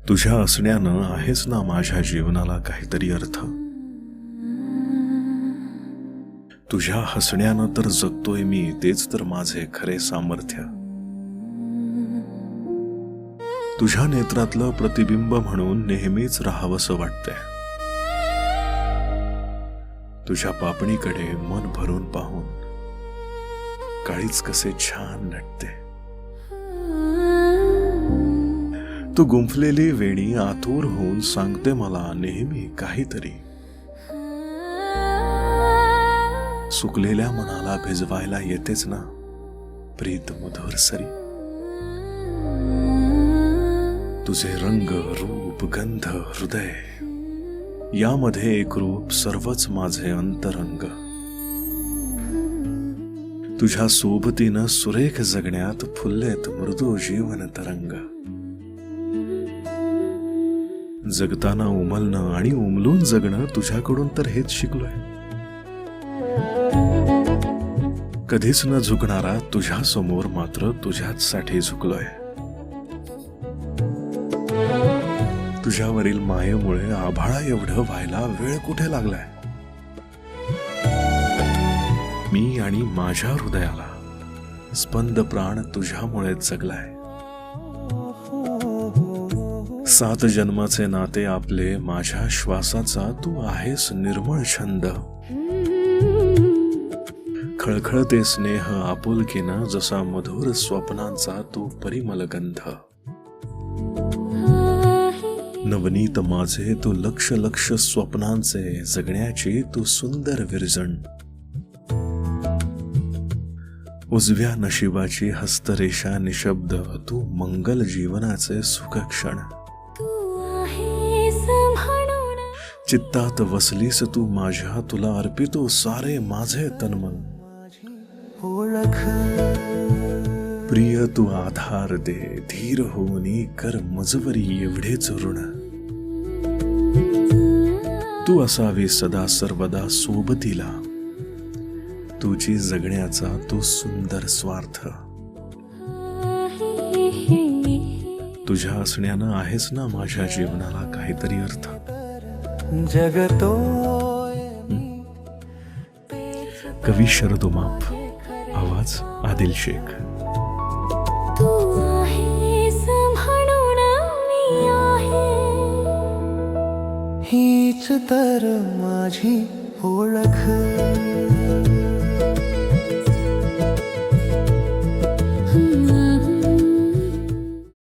तुझ्या असण्यानं आहेच ना माझ्या जीवनाला काहीतरी अर्थ. तुझ्या हसण्यानं तर जगतोय मी, तेच तर माझे खरे सामर्थ्य. तुझ्या नेत्रातलं प्रतिबिंब म्हणून नेहमीच राहावंसं वाटतंय. तुझ्या पापणीकडे मन भरून पाहून काळीच कसे छान नटते. तू गुंफलेली वेणी आतुर होऊन सांगते मला नेहमी काहीतरी. सुकलेल्या मनाला भिजवायला येतेच ना प्रीत मधुर सरी. तुझे रंग रूप गंध हृदय यामध्ये एक रूप सर्वच माझे अंतरंग. तुझ्या सोबतीनं सुरेख जगण्यात फुललेत मृदू जीवन तरंग. जगताना उमलणं आणि उमलून जगणं तुझ्याकडून तर हेच शिकलोय. कधीच न झुकणारा तुझ्या समोर मात्र तुझ्याच साठी झुकलोय. तुझ्यावरील मायेमुळे आभाळा एवढं व्हायला वेळ कुठे लागलाय. मी आणि माझ्या हृदयाला स्पंद प्राण तुझ्यामुळे जगलाय. 7 जन्माचे नाते आपले, माझ्या श्वासाचा तू आहेस निर्मळ छंद. खळखळते स्नेह आपुलकीनं जसा मधुर स्वप्नांचा तू परिमल गंध. नवनीत माझे तू लक्ष लक्ष स्वप्नांचे, जगण्याची तू सुंदर विरजण. उजव्या नशिबाची हस्तरेषा निशब्द, तू मंगल जीवनाचे सुखक्षण. चित्तात वसलीस तू माझ्या, तुला अर्पितो सारे माझे तन्मन. प्रिय तू आधार दे, धीर होनी कर मजवरी एवढेच ऋण. तू असावी सदा सर्वदा सोबतीला, तुझी जगण्याचा तो सुंदर स्वार्थ. तुझ्या असण्यानं आहेच ना माझ्या जीवनाला काहीतरी अर्थ. कवी शरद उमाप, आवाज आदिल शेख. तू आहेस म्हणून मी आहे, हीच तर माझी ओळख.